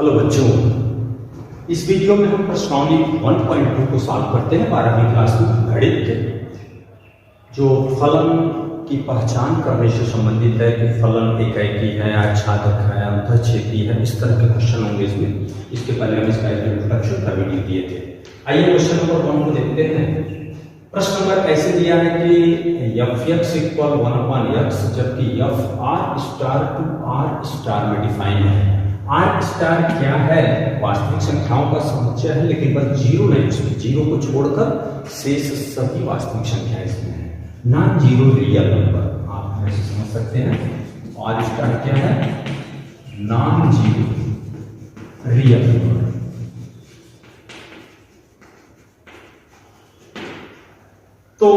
Hello बच्चों, इस video में हम प्रश्नावली 1.2 को सॉल्व करते हैं 12वीं क्लास में गणित के, जो फलन की पहचान करने से संबंधित है कि फलन एकाएकी है, आच्छादक है, अंतःच्छेदी है, इस तरह के क्वेश्चन होंगे इसमें। इसके पहले हम इसका एक इंट्रोडक्शन का वीडियो दिए थे। आइए क्वेश्चन नंबर 1 को देखते हैं। प्रश्न नंबर ऐसे दिया है कि f(x) = 1/x, जबकि f r टू r में डिफाइन है। r क्या है? वास्तविक संख्याओं का समुच्चय है, लेकिन बस जीरो नहीं, उसमें जीरो को छोड़कर शेष सभी वास्तविक संख्याएं इसमें है। नॉन जीरो रियल नंबर आप ऐसे समझ सकते हैं। r क्या है? Non zero real number. तो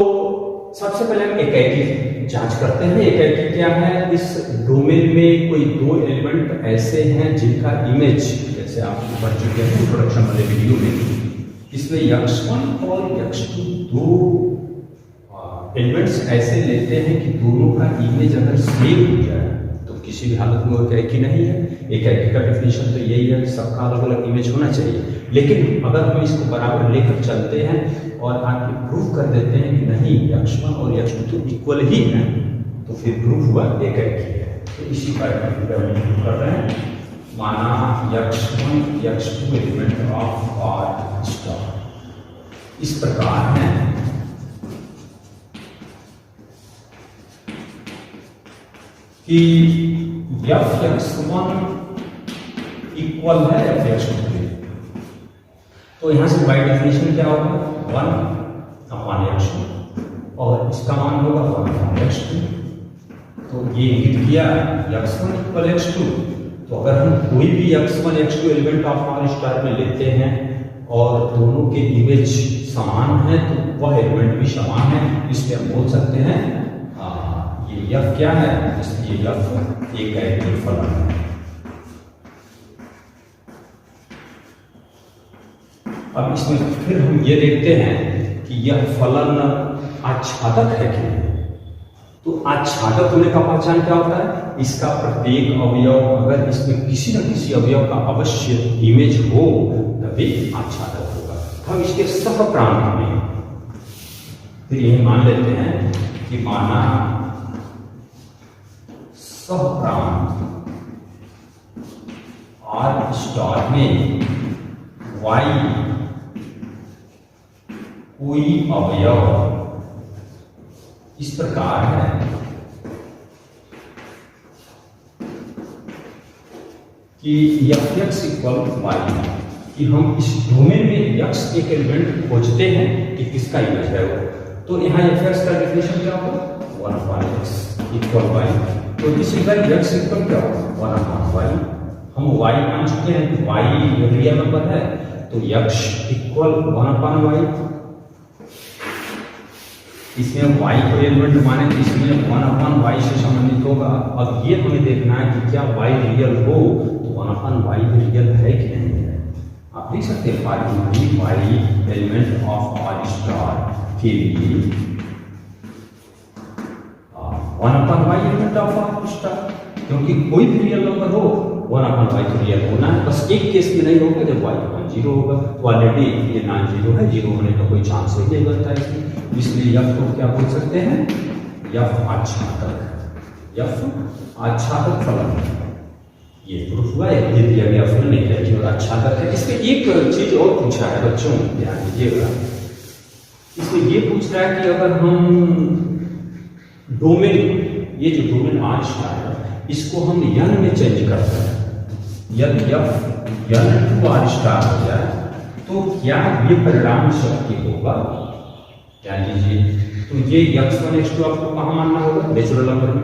सबसे पहले हम एकाएकी जांच करते हैं। एकाएकी क्या है? इस डोमेन में कोई दो एलिमेंट ऐसे हैं जिनका इमेज, जैसे आप पढ़ चुके हैं इंट्रोडक्शन वाले वीडियो में, इसमें x1 और x2 दो एलिमेंट्स ऐसे लेते हैं कि दोनों का इमेज अगर सेम हो जाए तो किसी भी हालत में वो एकाएकी नहीं है। एकाएकी का डेफिनेशन तो यही है कि सबका अलग अलग इमेज होना चाहिए। लेकिन अगर हम इसको बराबर लेकर चलते हैं और आगे प्रूव कर देते हैं कि नहीं, x1 और x2 तो इक्वल ही हैं, तो फिर प्रूव हुआ एकाएकी है। तो इसी पर हम कर रहे हैं। माना x1 x2 element of r इस प्रकार है कि f(x1) इक्वल है f(x2)। तो यहां से बाय डेफिनेशन क्या होगा? 1/x2 और इसका मान होगा 1/x2। तो ये इंगित किया x1 = x2। तो अगर हम कोई भी x1 x2 element of r में लेते हैं और दोनों के इमेज समान है तो वह एलिमेंट भी समान है, इसलिए हम बोल सकते हैं ये f क्या है? इसलिए f एकाएकी फलन है। अब इसमें फिर हम ये देखते हैं कि यह फलन आच्छादक है कि नहीं। तो आच्छादक होने का पहचान क्या होता है? इसका प्रत्येक अवयव, अगर इसमें किसी न किसी अवयव का अवश्य इमेज हो तभी आच्छादक होगा। हम इसके सहप्रांत में फिर यही मान लेते हैं कि माना सहप्रांत r में y कोई अवयव इस प्रकार है कि f(x) = y, कि हम इस डोमेन में x एक एलिमेंट खोजते हैं कि किसका इमेज है वो। तो यहाँ f(x) का डेफिनेशन क्या होगा? 1/x = y। तो दिस इज व्हाई x = क्या होगा? 1/y। हम y मान चुके हैं कि y रियल नंबर है, तो x = 1/y। इसमें y को एलिमेंट माने तो इसमें 1/y से संबंधित होगा। अब ये हमें देखना है कि क्या y रियल हो तो 1/y भी रियल है कि नहीं है। आप देख सकते हैं y एलिमेंट ऑफ r के लिए 1/y एलिमेंट ऑफ r, क्योंकि कोई भी रियल नंबर हो 1/y तो रियल होना है। बस एक केस में नहीं होगा जब y नॉन जीरो होगा। तो ऑलरेडी ये नॉन जीरो है, जीरो होने का कोई चांस ही नहीं बनता इसमें। इसलिए f को क्या बोल सकते हैं? f आच्छादक फलन। ये प्रूफ हुआ है, ये दिया गया फलन एकाएकी और आच्छादक है। इसमें एक चीज और पूछा है बच्चों, ध्यान दीजिएगा। इसमें ये पूछ रहा है कि अगर हम डोमेन, ये जो डोमेन r है, इसको हम n में चेंज करते हैं, यदि f n टू r हो जाए तो क्या ये परिणाम सत्य होगा? ध्यान दीजिए। तो ये x1 x2 आपको कहाँ मानना होगा? नेचुरल नंबर में।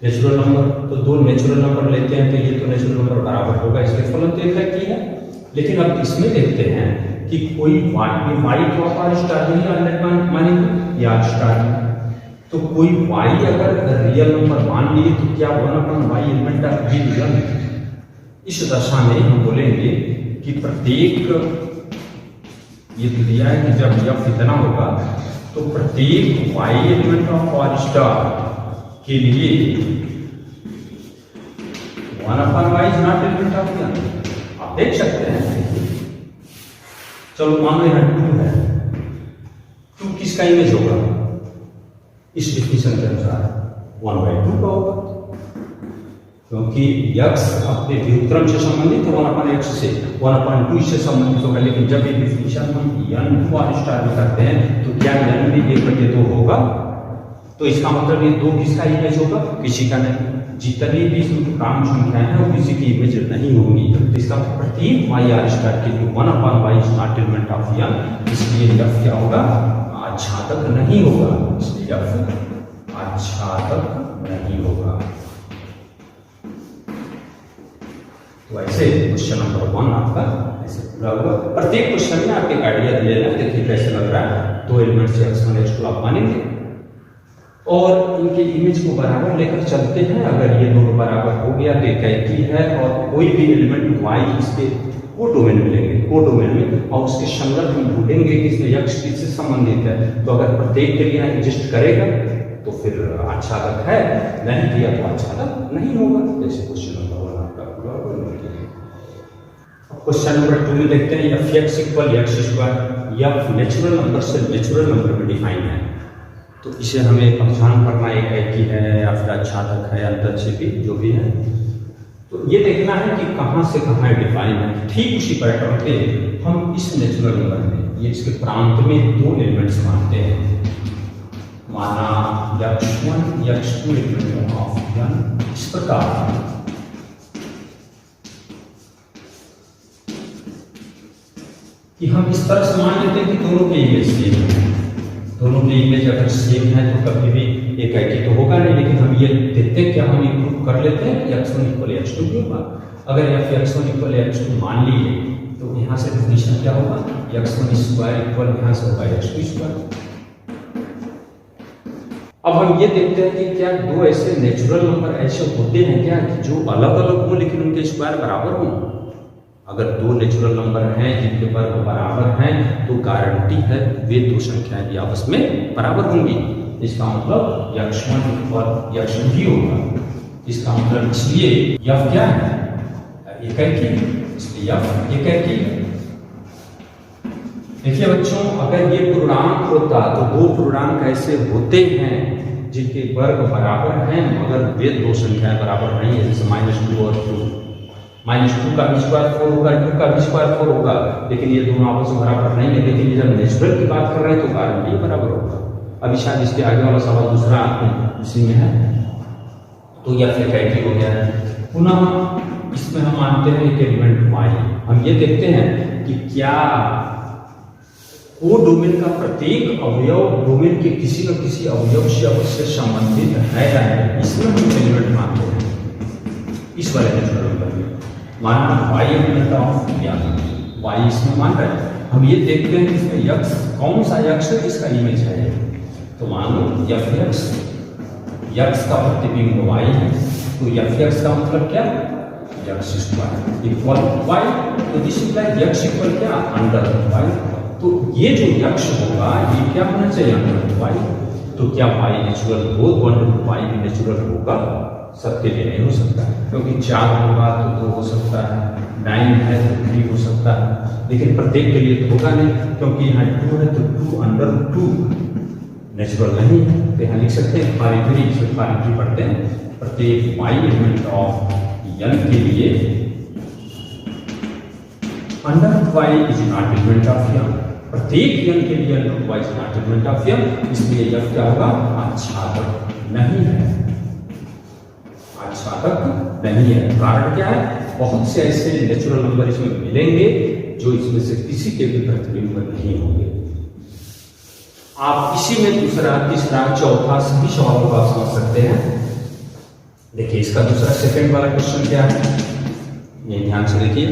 नेचुरल नंबर तो दो नेचुरल नंबर लेते हैं तो ये तो नेचुरल नंबर बराबर होगा, इसलिए फलन तो एकाएकी है। लेकिन अब इसमें देखते हैं कि कोई y तो आप r नहीं मानेंगे या r, तो कोई y अगर रियल नंबर मान लिए तो क्या 1/y एलिमेंट ऑफ भी रियल है। इस दशा में हम बोलेंगे कि प्रत्येक, ये तो दिया है कि जब f इतना होगा तो प्रत्येक y एलिमेंट ऑफ r के लिए 1/y is not element of n। देख सकते हैं। चलो मान लो यहाँ 2 है, 2 किसका इमेज होगा? इस डिफिनेशन के अनुसार 1/2 का होगा, क्योंकि x अपने व्युत्क्रम से संबंधित है 1/x से, 1/2 से संबंधित होगा। लेकिन जब ये डिफिनेशन हम n2 स्टार में करते हैं तो क्या n भी 1/2 होगा? तो इसका मतलब ये 2 किसका इमेज होगा? किसी का नहीं। जितनी भी पूर्णांक संख्याएं हैं वो किसी की इमेज नहीं होंगी। तो इसका प्रतीक yr स्टार के लिए 1/y star element of n, इसलिए f क्या होगा? आच्छादक नहीं होगा, इसलिए f आच्छादक नहीं होगा। तो ऐसे क्वेश्चन नंबर 1 आपका ऐसे पूरा होगा। प्रत्येक क्वेश्चन में आपके आइडिया दिए हैं, देखिए कैसे लग रहा है। 2 एलिमेंट से x1 x2 आप मानेंगे और इनके इमेज को बराबर लेकर चलते हैं। अगर ये दोनों बराबर हो गया तो एक ही है, और कोई भी एलिमेंट y इसके को डोमेन में लेंगे, को डोमेन में, और उसके संदर्भ में ढूंढेंगे कि इसमें x किससे संबंधित है। तो अगर प्रत्येक के लिए एग्जिस्ट करेगा तो फिर आच्छादक है, नहीं किया तो आच्छादक नहीं होगा। जैसे क्वेश्चन नंबर 1 आपका पूरा हो गया। क्वेश्चन नंबर 2 में देखते हैं f(x) = x²। f natural number से नेचुरल नंबर में डिफाइन है, तो इसे हमें पहचान करना एक ही है या फिर आच्छादक है, अंतर्छेपी जो भी है। तो ये देखना है कि कहाँ से कहाँ डिफाइन है। ठीक उसी पैटर्न पे हम इस नेचुरल नंबर में ये इसके प्रांत में 2 एलिमेंट्स मानते हैं। माना x1 x2 element of n इस प्रकार कि हम इस तरह से मान लेते हैं कि दोनों के इमेज सेम है। दोनों के इमेज अगर सेम है तो कभी भी एक ही तो होगा नहीं, लेकिन हम ये देखते हैं क्या हम ये प्रूव कर लेते हैं कि x1 = x2 भी होगा। अगर f(x1 = x2) मान लिए तो यहाँ से डेफिनेशन क्या होगा? x1² यहाँ से होगा x2²। अब हम ये देखते हैं कि क्या 2 ऐसे नेचुरल नंबर ऐसे होते हैं क्या कि जो अलग अलग हों लेकिन उनके स्क्वायर बराबर हों? अगर 2 नेचुरल नंबर हैं जिनके वर्ग बराबर हैं तो गारंटी है वे 2 संख्याएं भी आपस में बराबर होंगी। इसका मतलब x1 और x2 ही होगा। इसका मतलब इसलिए f क्या है? एक ही, इसलिए f एक ही है। देखिए बच्चों, अगर ये पूर्णांक होता तो 2 पूर्णांक ऐसे होते हैं जिनके वर्ग बराबर हैं मगर वे 2 संख्याएं बराबर नहीं है। जैसे -2 और 2, -2 का भी स्क्वायर 4 होगा, 2 का भी स्क्वायर 4 होगा, लेकिन ये दोनों आपस में बराबर नहीं है। लेकिन जब नेचुरल की बात कर रहे हैं तो गारंटी बराबर होगा। अभी शायद इसके आगे वाला सवाल दूसरा इसी में है, तो यह फिर कैटी हो गया है। पुनः इसमें हम मानते हैं एक एलिमेंट y। हम ये देखते हैं कि क्या को डोमेन का प्रत्येक अवयव डोमेन के किसी न किसी अवयव से अवश्य संबंधित है या नहीं, इसमें हम एलिमेंट मानते हैं। इस वाले नेचुरल नंबर में माना y एलिमेंट ऑफ y इसमें मान रहे हैं। हम ये देखते हैं कि इसमें x कौन सा x है, इसका इमेज है। तो मान लो f(x) x का प्रतिबिंब y है, तो f(x) का मतलब क्या? x² = y। तो दिस इम्प्लाइज x = क्या? √y। तो ये जो x होगा ये क्या होना चाहिए? √y। तो क्या y नेचुरल हो? 1/y भी नेचुरल होगा? सबके लिए नहीं हो सकता, क्योंकि 4 होगा तो 2 हो सकता है, 9 है तो 3 हो सकता है, लेकिन प्रत्येक के लिए तो होगा नहीं, क्योंकि यहाँ 2 है तो 2/2 नेचुरल नहीं है। तो यहाँ लिख सकते हैं पारित्री पढ़ते हैं, प्रत्येक y एलिमेंट ऑफ n के लिए √y is not element of n। प्रत्येक n के लिए √y is not element of n, इसलिए f क्या होगा? आच्छादक नहीं है। आच्छादक नहीं है। कारण क्या है? बहुत से ऐसे नेचुरल नंबर इसमें मिलेंगे जो इसमें से किसी के भी प्रतिबिंब नहीं होंगे। आप इसी में दूसरा, तीसरा, चौथा सभी सवालों को आप समझ सकते हैं। देखिए इसका दूसरा सेकंड वाला क्वेश्चन क्या है, ये ध्यान से देखिए।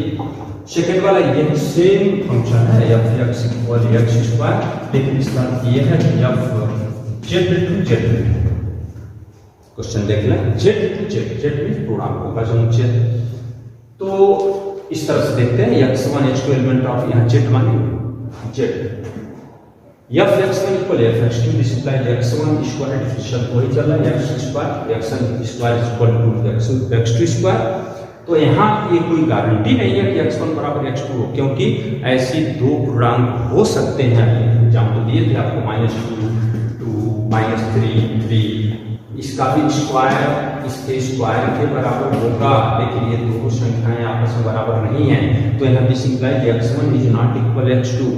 सेकंड वाला ये सेम फंक्शन है f(x) = x², लेकिन इसका ये है f(z)(z)। क्वेश्चन देख लें, z में पूर्णांकों का समुच्चय। तो इस तरह से देखते हैं x1 x2 एलिमेंट ऑफ यहाँ z मानेंगे z f(x1 = f(x2) this implies x1² differential वही चल रहा है x² x1² = x2²। तो यहाँ ये कोई गारंटी नहीं है कि x1 बराबर x2 हो, क्योंकि ऐसी दो पूर्णांक हो सकते हैं। एग्जाम्पल दिए थे आपको -2, 2, -3, इसका भी स्क्वायर इसके स्क्वायर के बराबर होगा, लेकिन ये दोनों संख्याएं आपस में बराबर नहीं है। तो यहाँ this implies x1 is not equal x2,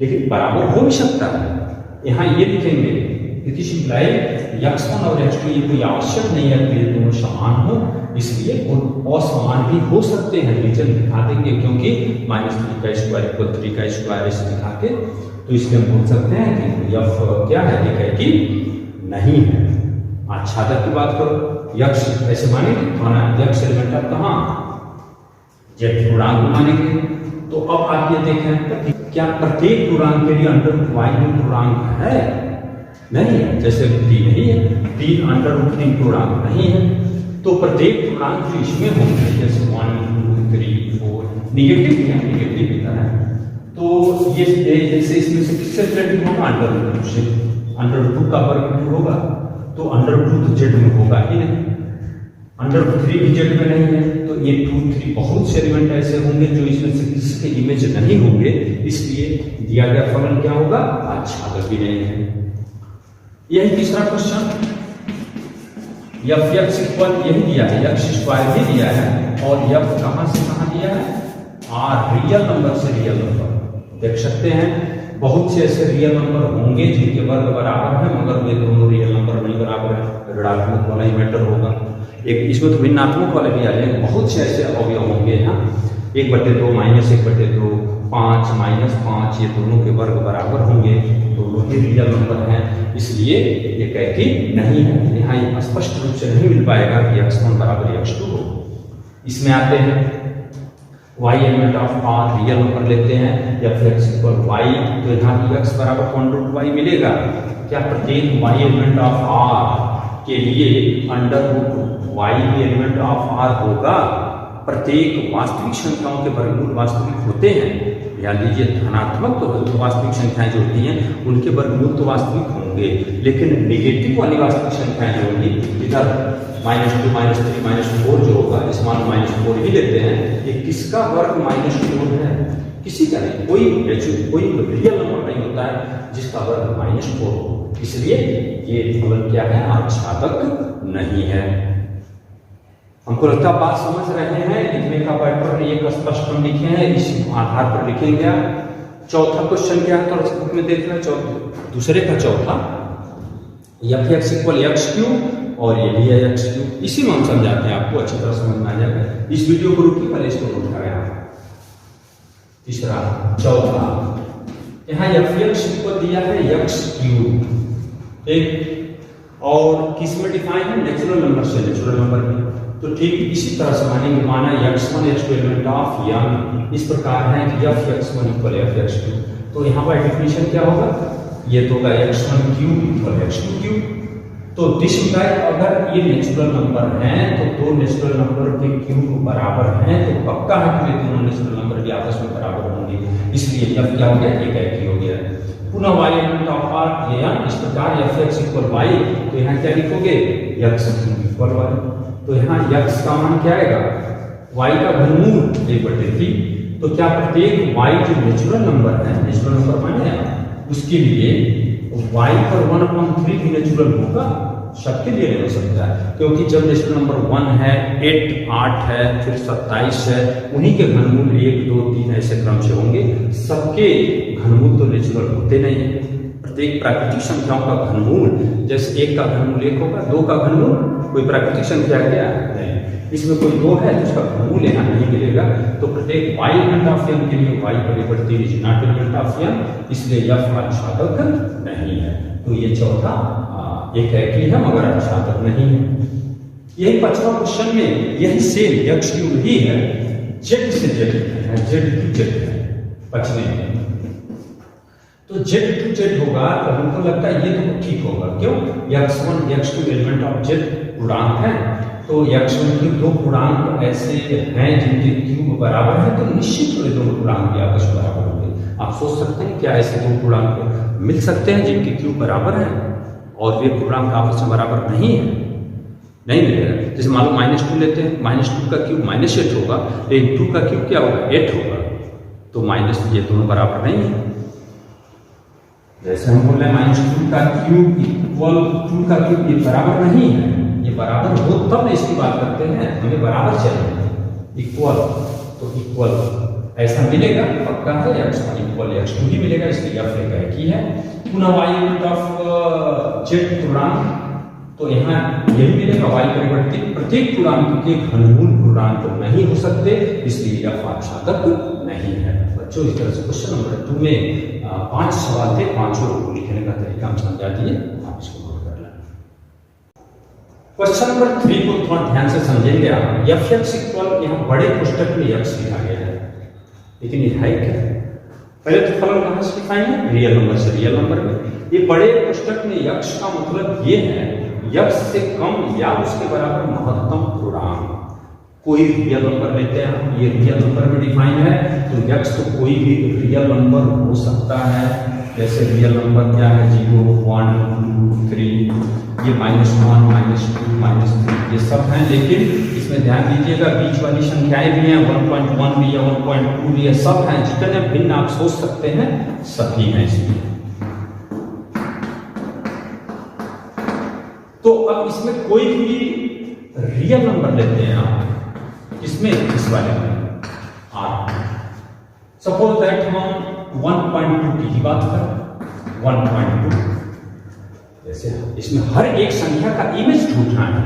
लेकिन बराबर हो भी सकता है। यहाँ ये लिखेंगे दिस इंप्लाइज x1 और x2 ये कोई आवश्यक नहीं है कि ये दोनों समान हो, इसलिए असमान भी हो सकते हैं। रीजन दिखा देंगे, क्योंकि -3 का स्क्वायर इक्वल 3 का स्क्वायर ऐसे दिखा के, तो इसलिए हम बोल सकते हैं कि f क्या है, ये कहे कि नहीं है। आच्छादक की बात करो, यक्ष ऐसे मानेंगे तो यक्ष एलिमेंट आप कहाँ जेड पूर्णांक मानेंगे। तो अब आप ये देखें क्या प्रत्येक पूर्णांक के लिए √y में पूर्णांक है? नहीं है। जैसे 3 नहीं है, 3 √3 पूर्णांक नहीं है, तो प्रत्येक पूर्णांक जो इसमें होंगे जैसे 1, 2, 3, 4 निगेटिव है, निगेटिव की तरह। तो ये जैसे इसमें से किससे रिलेटेड होगा? √2 से। √2 का वर्ग होगा तो √2 तो जेड में होगा ही नहीं, √3 भी जेड में नहीं है। तो ये 2, 3 बहुत से एलिमेंट ऐसे होंगे जो इसमें से किसी के इमेज नहीं होंगे, इसलिए दिया गया फलन क्या होगा? आच्छादक भी नहीं है। यही तीसरा क्वेश्चन, f(x) यही दिया है, x स्क्वायर भी दिया है, और f कहां से कहां दिया है? r रियल नंबर से रियल नंबर। देख सकते हैं बहुत से ऐसे रियल नंबर होंगे जिनके वर्ग बराबर है, मगर वे दोनों रियल नंबर नहीं बराबर है। ऋणात्मक वाला ही मैटर होगा। एक इसमें तो भिन्नात्मक वाले भी आ जाएंगे, बहुत से ऐसे अवयव होंगे यहाँ 1/2 -1/2, 5 -5, ये दोनों के वर्ग बराबर होंगे, दोनों ही रियल नंबर हैं, इसलिए ये कहती नहीं है। यहाँ स्पष्ट रूप से नहीं मिल पाएगा कि x1 बराबर x2 हो। इसमें आते हैं y element of r real number लेते हैं, f(x) = y, तो यहाँ x बराबर 1√y मिलेगा। क्या प्रत्येक y एलिमेंट ऑफ r के लिए √y एलिमेंट ऑफ r होगा? प्रत्येक वास्तविक संख्याओं के वर्गमूल वास्तविक होते हैं। ध्यान दीजिए, धनात्मक तो वास्तविक संख्याएं जो होती हैं उनके वर्गमूल तो वास्तविक होंगे, लेकिन नेगेटिव वाली वास्तविक संख्याएं जो होंगी, इधर -2, -3, -4 जो होगा, इस मान -4 ही लेते हैं, ये किसका वर्ग -4 है? किसी का नहीं, कोई रियल नंबर नहीं होता है जिसका वर्ग -4 हो, इसलिए ये फलन क्या है? आच्छादक नहीं है। हमको लगता है बात समझ रहे हैं। लिखने का पैटर्न एक स्पष्ट हम लिखे हैं, इस आधार पर लिखेंगे। चौथा क्वेश्चन क्या है तो बुक में देख रहे हैं, दूसरे का चौथा, f(x) = x3 और ये भी है x3। इसी में हम समझाते हैं, आपको अच्छी तरह समझ में आ जाएगा। इस वीडियो को रुकिए, पहले इसको नोट करें। तीसरा चौथा, यहाँ f(x) को दिया है x3, ठीक, और किसमें डिफाइन है? नेचुरल नंबर से, नेचुरल नंबर में। तो ठीक इसी तरह से मानेंगे, माना x1 x2 element of m इस प्रकार है कि f(x1) = f(x2), तो यहाँ पर डेफिनेशन क्या होगा? ये तो होगा x1³ = x2³। तो दिस इंप्लाइज अगर ये नेचुरल नंबर हैं तो दो नेचुरल नंबर के क्यूब बराबर हैं, तो पक्का है कि ये दोनों नेचुरल नंबर भी आपस में बराबर होंगे, इसलिए f क्या हो गया? एक हो गया। पुनः y एलिमेंट ऑफ r ये इस प्रकार f(x) = y, तो यहाँ क्या लिखोगे? x3 = y। तो यहाँ x का मान क्या आएगा? y का घनमूल 1/3। तो क्या प्रत्येक y जो नेचुरल नंबर है, नेचुरल नंबर माने उसके लिए y पर 1/3 भी नेचुरल होगा? सबके लिए नहीं हो सकता है, क्योंकि जब नेचुरल नंबर 1 है, 8 है, फिर 27 है, उन्हीं के घनमूल 1, 2, 3 ऐसे क्रम से होंगे। सबके घनमूल तो नेचुरल होते नहीं है। प्रत्येक प्राकृतिक संख्याओं का घनमूल, जैसे 1 का घनमूल 1 होगा, 2 का घनमूल कोई प्राकृतिक संख्या क्या नहीं, इसमें कोई 2 है तो उसका घनमूल यहाँ नहीं मिलेगा। तो प्रत्येक y एलिमेंट ऑफ m के लिए y = 3 is not element of m, इसलिए f आच्छादक नहीं है। तो ये चौथा एक है कि है मगर आच्छादक नहीं है। यही 5वां क्वेश्चन में यही सेम x3 ही है, z से z है, z to z है 5वें में। तो z to z होगा तो हमको लगता है ये तो ठीक होगा। क्यों? x1 x2 element of z पूर्णांक है, तो x1 के दो पूर्णांक ऐसे हैं जिनके क्यूब बराबर है, तो निश्चित रूप से दोनों पूर्णांक भी आपस में बराबर होंगे। आप सोच सकते हैं क्या ऐसे दो पूर्णांक मिल सकते हैं जिनके क्यूब बराबर है और वे पूर्णांक आपस में बराबर नहीं है? नहीं मिलेगा। जैसे मान लो -2 लेते हैं, -2 का क्यूब -8 होगा, लेकिन 2 का क्यूब क्या होगा 8 होगा, तो माइनस ये दोनों बराबर नहीं है। जैसे हम बोल रहे हैं -2 का क्यूब इक्वल 2 का क्यूब, ये बराबर नहीं है, ये बराबर हो तब ना इसकी बात करते हैं, हमें बराबर चाहिए इक्वल, तो इक्वल ऐसा मिलेगा पक्का है, इक्वल x2 ही मिलेगा, इसलिए f एक ही है। पुनः y ऑफ z पूर्णांक, तो यहाँ यही मिलेगा, y परिवर्तित प्रत्येक पूर्णांक के घनमूल पूर्णांक नहीं हो सकते, इसलिए f आच्छादक नहीं है। बच्चों इस तरह से क्वेश्चन नंबर 2 में 5 सवाल थे, 5 लिखने का तरीका हम समझा दिए, आप इसको नोट कर लें। क्वेश्चन नंबर 3 को थोड़ा ध्यान से समझेंगे आप। f(x) इक्वल, यहाँ बड़े पुस्तक में x लिखा गया है, लेकिन ये है क्या? पहले तो फलन कहां से दिखाएंगे, रियल नंबर से रियल नंबर में। ये बड़े पुस्तक में x का मतलब ये है x से कम या उसके बराबर महत्तम पूर्णांक। कोई रियल नंबर लेते हैं हम, ये रियल नंबर में डिफाइन है, तो x तो कोई भी रियल नंबर हो सकता है। जैसे रियल नंबर क्या है, 0, 1, 2, 3, ये -1, -2, -3 ये सब हैं, लेकिन इसमें ध्यान दीजिएगा बीच वाली संख्याएं भी हैं, 1.1 भी है, 1.2 भी है, सब हैं, जितने भिन्न आप सोच सकते हैं सभी हैं इसमें। तो अब इसमें कोई भी रियल नंबर लेते हैं आप, इसमें इस वाले में R, सपोज दैट हम 1.2 की ही बात करें, 1.2, जैसे इसमें हर एक संख्या का इमेज ढूंढना है,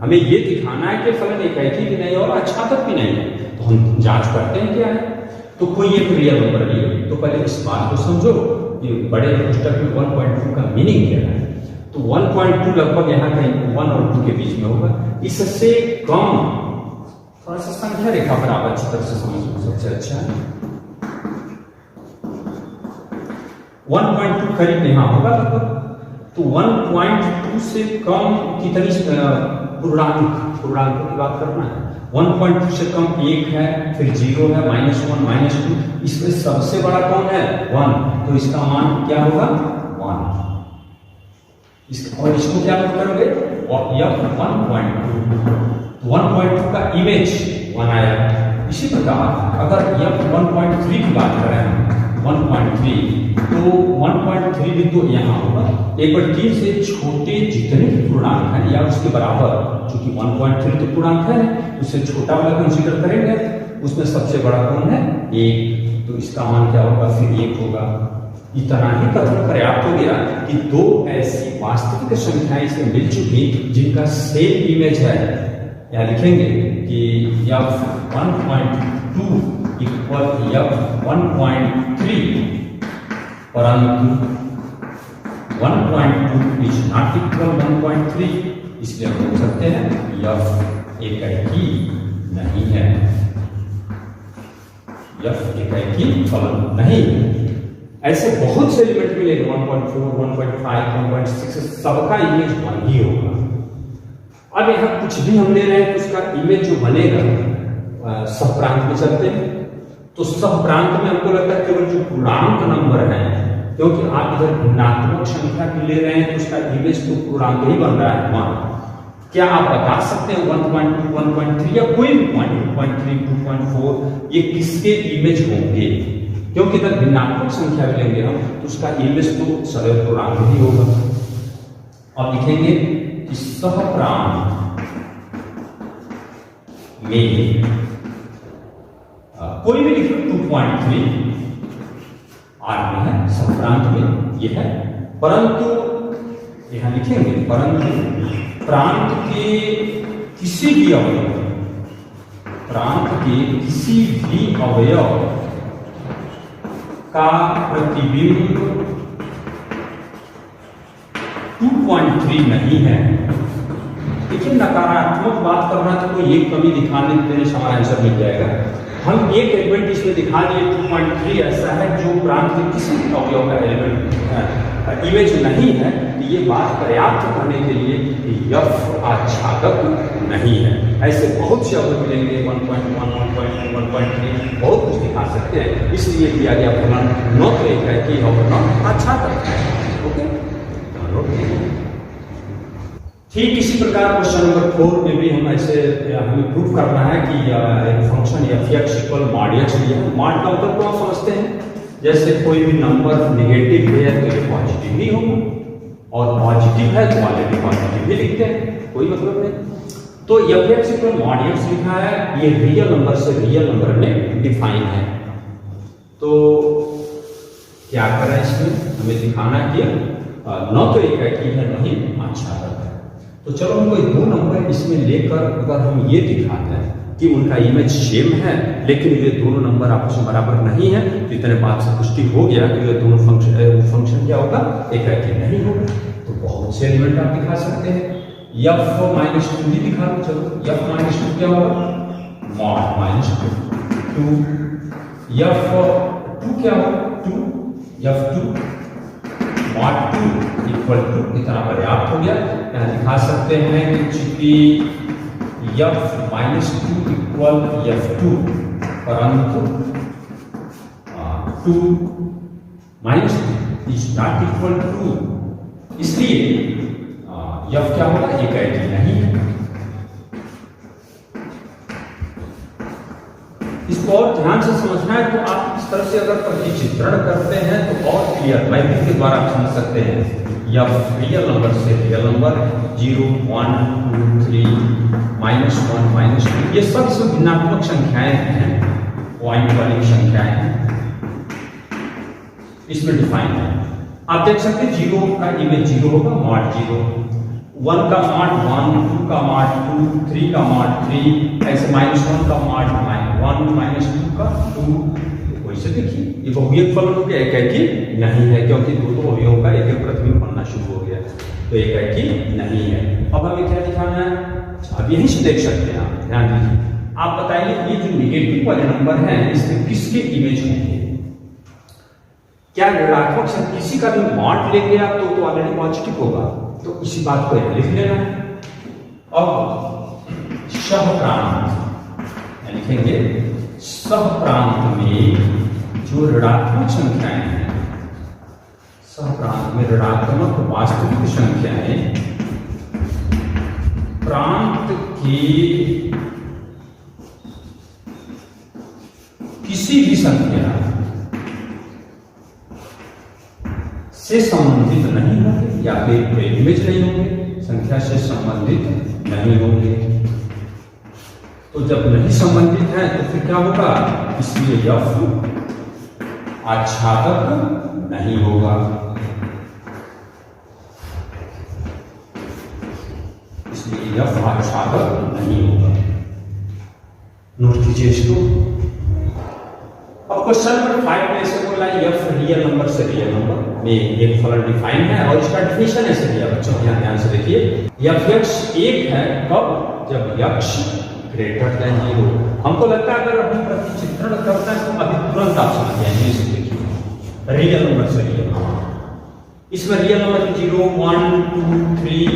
हमें ये दिखाना है कि फलन एक है कि नहीं और आच्छादक भी नहीं है, तो हम जांच करते हैं क्या है। तो कोई एक रियल नंबर लिए, तो पहले इस बात को समझो, ये बड़े पुस्तक में 1.2 का मीनिंग क्या है। तो 1.2 लगभग यहाँ कहीं 1 और 2 के बीच में होगा, इससे कम थोड़ा सा संख्या रेखा पर आप अच्छी तरह से समझ सबसे अच्छा है। 1.2 करीब यहाँ होगा लगभग, तो 1.2 से कम कितनी पूर्णांकों की बात करना है। 1.2 से कम 1 है, फिर 0 है, -1, -2, इसमें सबसे बड़ा कौन है 1, तो इसका मान क्या होगा 1। और इसको क्या करोगे, और यह 1.2 का इमेज 1 आया। इसी प्रकार अगर यह 1.3 की बात करें, 1.3, तो 1.3 भी तो यहाँ होगा, एक बार 3 से छोटे जितने भी पूर्णांक हैं या उसके बराबर, चूंकि 1.3 तो पूर्णांक है, उससे छोटा वाला कंसीडर करेंगे, उसमें सबसे बड़ा कौन है 1, तो इसका मान क्या होगा फिर 1 होगा। इतना ही कथन पर्याप्त हो गया कि दो ऐसी वास्तविक संख्याएं इसमें मिल चुकी जिनका सेम इमेज है। यहाँ लिखेंगे कि f1.2 इक्वल f1.3, परंतु 1.2 इज नॉट इक्वल 1.3, इसलिए हम बोल सकते हैं f एकाकी नहीं है, f एकाकी फलन नहीं है। ऐसे बहुत से एलिमेंट मिलेंगे 1.4, 1.5, 1.6, सबका इमेज 1 ही होगा। अब यहाँ कुछ भी हम ले रहे हैं तो उसका इमेज जो बनेगा सहप्रांत में चलते हैं, तो सहप्रांत में हमको लगता है केवल जो पूर्णांक नंबर है, क्योंकि आप इधर भिन्नात्मक संख्या भी ले रहे हैं तो उसका इमेज तो पूर्णांक ही बन रहा है 1। क्या आप बता सकते हैं 1.2, 1.3 या कोई भी पॉइंट 2.3, 2.4 ये किसके इमेज होंगे, क्योंकि अगर भिन्नात्मक संख्या भी लेंगे हम तो उसका इमेज तो सदैव पूर्णांक ही होगा। अब लिखेंगे कि सहप्रांत में कोई भी लिखो 2.3 R में है, सहप्रांत में यह है, परंतु यहां लिखेंगे परंतु प्रांत के किसी भी अवयव, प्रांत के किसी भी अवयव का प्रतिबिंब 2.3 नहीं है। देखिए नकारात्मक बात कर रहा है तो कोई एक कमी दिखाने देने से हमारा आंसर मिल जाएगा। हम एक एलिमेंट इसमें दिखा दिए 2.3 ऐसा है जो प्रांत के किसी भी अवयव का एलिमेंट इमेज नहीं है, तो ये बात पर्याप्त करने के लिए कि f आच्छादक नहीं है। ऐसे बहुत से अवयव मिलेंगे 1.1, 1.2, 1.3 बहुत कुछ दिखा सकते हैं, इसलिए दिया गया फलन नोट है कि यह फलन आच्छादक है। ओके, ठीक इसी प्रकार क्वेश्चन नंबर 4 में भी हम ऐसे हमें प्रूव करना है कि एक function f(x) equal mod x दिया है। मॉड का मतलब को आप समझते हैं, जैसे कोई भी नंबर नेगेटिव है तो ये पॉजिटिव ही होगा, और पॉजिटिव है तो ऑलरेडी पॉजिटिव ही लिखते हैं, कोई मतलब नहीं। तो f(x) इक्वल mod x लिखा है, ये रियल नंबर से रियल नंबर में डिफाइन है। तो क्या करें इसमें, हमें दिखाना है कि न तो एक है नहीं अच्छा है। तो चलो हम कोई दो नंबर इसमें लेकर अगर हम ये दिखाते हैं कि उनका इमेज सेम है लेकिन ये दोनों नंबर आपस में बराबर नहीं है, तो इतने बात से पुष्टि हो गया कि ये दोनों फंक्शन क्या होगा, एक नहीं होगा। तो बहुत से एलिमेंट आप दिखा सकते हैं, f-2 भी दिखा दो। चलो f-2 क्या होगा, mod -2, f(2) क्या होगा, 2, f(2) mod 2 इक्वल टू, इतना पर्याप्त हो गया। यहाँ दिखा सकते हैं कि चूंकि f-2 इक्वल f2 परंतु 2 -2 इज नॉट इक्वल टू, इसलिए f क्या होगा, एक नहीं है। इसको और ध्यान से समझना है तो आप इस तरह से अगर प्रतिचित्रण करते हैं तो और क्लियर मैथिंग के द्वारा आप समझ सकते हैं। या रियल नंबर से रियल नंबर 0, 1, 2, 3, -1, -2 ये सब भिन्नात्मक संख्याएं हैं, पॉइंट वाली संख्याएं हैं, इसमें डिफाइन है। आप देख सकते हैं 0 का इमेज 0 होगा, mod 0, 1 का mod 1, 2 का mod 2, 3 का mod 3, ऐसे -1 का mod 1, -2 का 2। वैसे देखिए ये बहुवियोग फलन हो गया, एक नहीं है, क्योंकि दो अवयवों का एक प्रतिबिंब बनना शुरू हो गया, तो एक नहीं है। अब हमें क्या दिखाना है, अब यहीं से देख सकते हैं आप, ध्यान दीजिए। आप बताइए ये जो निगेटिव वाले नंबर हैं इसमें किसके इमेज होंगे, क्या ऋणात्मक से किसी का भी मॉड लेंगे आप तो ऑलरेडी पॉजिटिव होगा, तो इसी बात को लिख लेना है। अब सहप्रांत लिखेंगे, सहप्रांत में जो ऋणात्मक संख्याएं हैं, सहप्रांत में ऋणात्मक वास्तविक संख्याएं प्रांत की किसी भी संख्या से संबंधित नहीं होंगे, या फिर इमेज नहीं होंगे, संख्या से संबंधित नहीं होंगे। तो जब नहीं संबंधित है तो फिर क्या होगा, इसलिए f आच्छादक नहीं होगा, इसलिए f आच्छादक नहीं होगा। नोट कीजिए इसको। अब क्वेश्चन नंबर 5 में ऐसे बोला f रियल नंबर से रियल नंबर में एक फलन डिफाइन है और इसका डेफिनेशन ऐसे दिया, बच्चों ध्यान से देखिए। f(x) 1 है कब, जब x ग्रेटर देन 0। हमको लगता है अगर हम प्रतिचित्रण करते हैं तो अभी तुरंत आप समझ जाएंगे। इसे देखिए रियल नंबर से रियल नंबर, इसमें रियल नंबर 0, 1, 2, 3,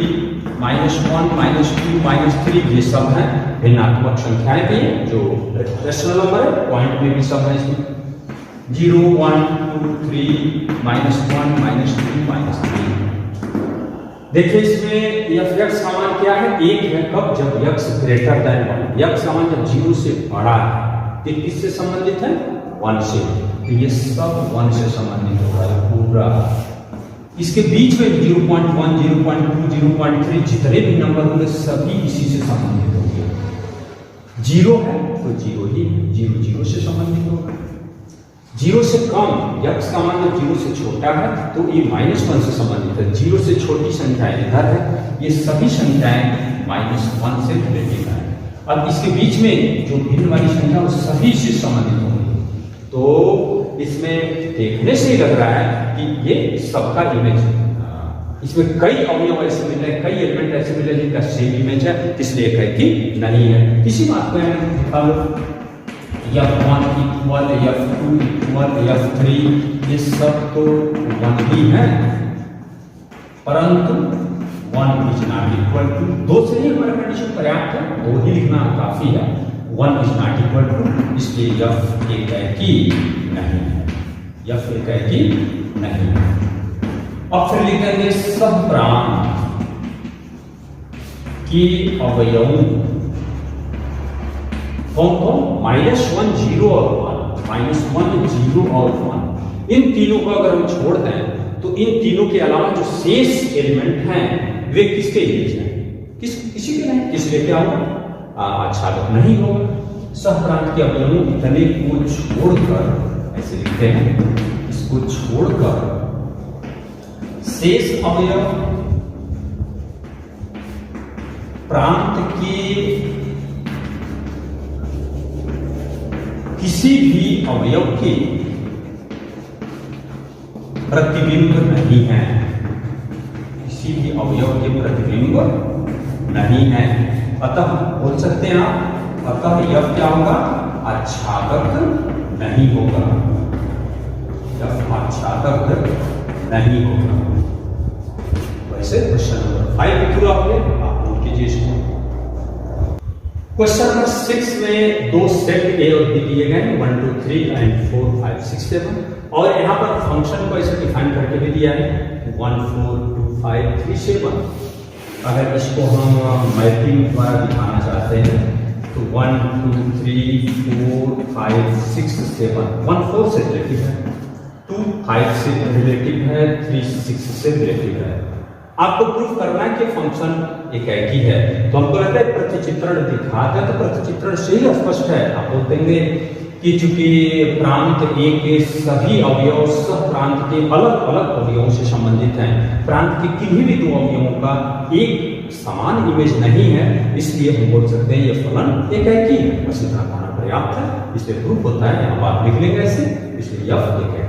-1, -2, -3 ये सब हैं भिन्नात्मक संख्याएं भी जो रेशनल नंबर है, पॉइंट में भी सब है इसमें 0, 1, 2, 3, -1, -2, -3। देखिए इसमें f(x) का मान क्या है, 1 है कब, जब x ग्रेटर देन 1, x का मान जब 0 से बड़ा है, तो किससे संबंधित है, 1 से, तो ये सब 1 से संबंधित होगा पूरा। इसके बीच में 0.1, 0.2, 0.3 जितने भी नंबर होंगे सभी इसी से संबंधित होंगे। 0 है तो 0 ही 0 से संबंधित होगा। 0 से कम, x का मान जब 0 से छोटा है तो ये -1 से संबंधित है। 0 से छोटी संख्याएं इधर है, ये सभी संख्याएं -1 से रिलेटेड है। अब इसके बीच में जो भिन्न वाली संख्या वो सभी से संबंधित होंगी। तो इसमें देखने से ही लग रहा है कि ये सबका इमेज है। इसमें कई अवयव ऐसे मिले, कई एलिमेंट ऐसे मिले जिनका सेम इमेज है, इसलिए कहे कि नहीं है। इसी बात को दिखा लो, f1 equal f2 equal f3 ये सब तो 1 ही है, परंतु 1 इज नॉट इक्वल टू, 2 से ही हमारा कंडीशन पर्याप्त है, 2 ही लिखना काफी है। 1 इज नॉट इक्वल टू, इसलिए f एक है कि नहीं है, f एक है कि नहीं है। अब फिर लिखेंगे सहप्रांत, के अवयवों कौन कौन, -1 0 और 1, -1 0 और 1, इन तीनों को अगर हम छोड़ दें तो इन तीनों के अलावा जो शेष एलिमेंट हैं वे किसके इमेज हैं, किसी के नहीं, इसलिए क्या होगा, आच्छादक नहीं होगा। सहप्रांत के अवयवों इतने को छोड़कर, ऐसे लिखते हैं, इसको छोड़कर शेष अवयव प्रांत के किसी भी अवयव के प्रतिबिंब नहीं है, किसी भी अवयव के प्रतिबिंब नहीं है। अतः बोल सकते हैं आप, अतः यह क्या होगा, आच्छादक नहीं होगा, यह आच्छादक नहीं होगा। वैसे क्वेश्चन नंबर 5 पूरा हो गया, आप नोट कीजिए इसको। क्वेश्चन नंबर 6 में दो सेट ए और बी दिए गए हैं, 1 2 3 एंड 4 5 6 7, और यहाँ पर फंक्शन को ऐसे डिफाइन करके भी दिया है 1 4 2 5 3 7। अगर इसको हम मैपिंग द्वारा दिखाना चाहते हैं तो 1 2 3 4 5 6 7, 1 4 से रिलेटिव है, 2 5 से रिलेटिव है, 3 6 से रिलेटिव है। आपको प्रूफ करना है कि फंक्शन एक ही है, तो हमको लगता है प्रतिचित्रण दिखाते हैं, तो प्रतिचित्रण से ही स्पष्ट है। आप बोलते हैं कि चूंकि प्रांत ए के सभी अवयव सह प्रांत के अलग अलग अवयवों से संबंधित हैं, प्रांत के किन्हीं भी दो अवयवों का एक समान इमेज नहीं है, इसलिए हम बोल सकते हैं यह फलन एक ही है। बस इतना कहना पर्याप्त है, इसलिए प्रूफ होता है, यहाँ बात लिख लेंगे ऐसे, इसलिए यह एक ही है।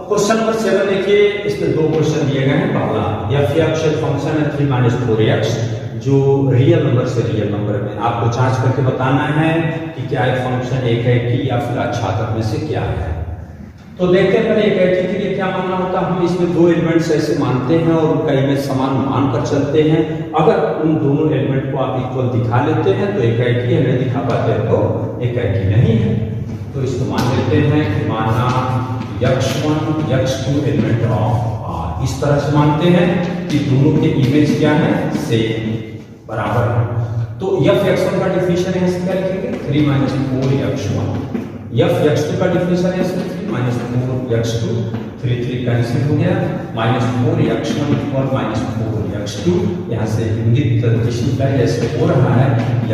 क्वेश्चन नंबर 7 देखिए, इसमें दो क्वेश्चन दिए गए हैं। पहला, f(x) फंक्शन है 3 - 4x जो रियल नंबर से रियल नंबर में, आपको जांच करके बताना है कि क्या एक फंक्शन एक है कि या फिर आच्छादक में से क्या है। तो देखते हैं पहले एक है के लिए क्या मानना होता है। हम इसमें दो एलिमेंट्स ऐसे मानते हैं और उनका इमेज समान मानकर चलते हैं। अगर उन दोनों एलिमेंट को आप इक्वल दिखा लेते हैं तो एक है कि है, नहीं दिखा पाते हैं तो एक है कि नहीं है। तो इसको मान लेते हैं कि माना x1 x2 element of R, इस तरह से मानते हैं कि दोनों के इमेज क्या है, सेम बराबर है। तो f(x1) का डिफिनेशन है, इसका लिखेंगे 3 - 4x1, f(x2) का डिफिनेशन है 3 - 4x2, 3 3 कैंसिल हो गया, -4x1 और -4x2, यहाँ से इंगित दिशा जैसे हो रहा है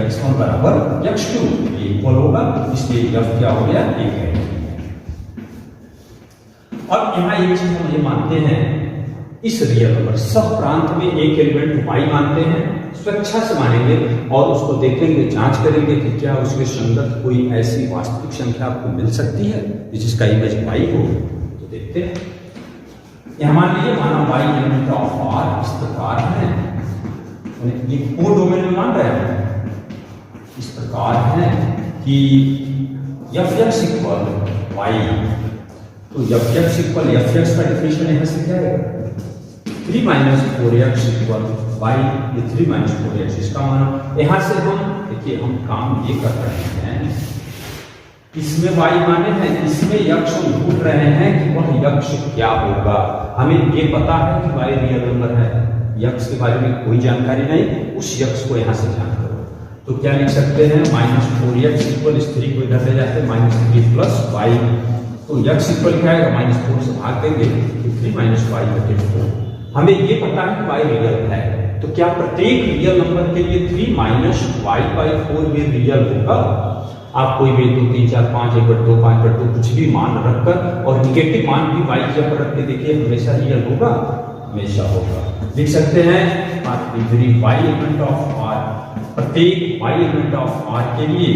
x1 बराबर x2, ये इक्वल होगा, इसलिए f क्या हो गया, एक है। अब यहाँ एक चीज हम ये मानते हैं, इस रियल नंबर सह प्रांत में एक एलिमेंट y मानते हैं, स्वेच्छा से मानेंगे और उसको देखेंगे, जांच करेंगे कि क्या उसके संगत कोई ऐसी वास्तविक संख्या आपको मिल सकती है जिसका इमेज y हो। तो देखते हैं, यहाँ मान लीजिए माना y एलिमेंट ऑफ R इस प्रकार है, ये पूर्ण डोमेन में मान रहे हैं, इस प्रकार है कि f(x) = y, तो f(x) = f(x) का डिफिनेशन यहाँ से क्या है 3 - 4x = y, ये 3 - 4x, इसका मान यहाँ से हम देखिए, हम काम ये कर रहे हैं, इसमें y माने हैं, इसमें यक्ष ढूंढ रहे हैं कि वह यक्ष क्या होगा। हमें ये पता है कि y रियल नंबर है, यक्ष के बारे में कोई जानकारी नहीं, उस यक्ष को यहाँ से जान करो। तो क्या लिख सकते हैं, -4x = इस 3 को इधर ले जाते हैं, -3 + y, तो x इक्वल क्या है, -4 से भाग देंगे तो 3 - y/4। हमें ये पता है कि y रियल है, तो क्या प्रत्येक रियल नंबर के लिए 3 - y/4 भी रियल होगा। आप कोई भी 2 3 4 5 1/2 5/2 कुछ भी मान रखकर और निगेटिव मान भी y की जगह रख के देखिए, हमेशा रियल होगा, हमेशा होगा। लिख सकते हैं every y element of R, प्रत्येक y एलिमेंट ऑफ R के लिए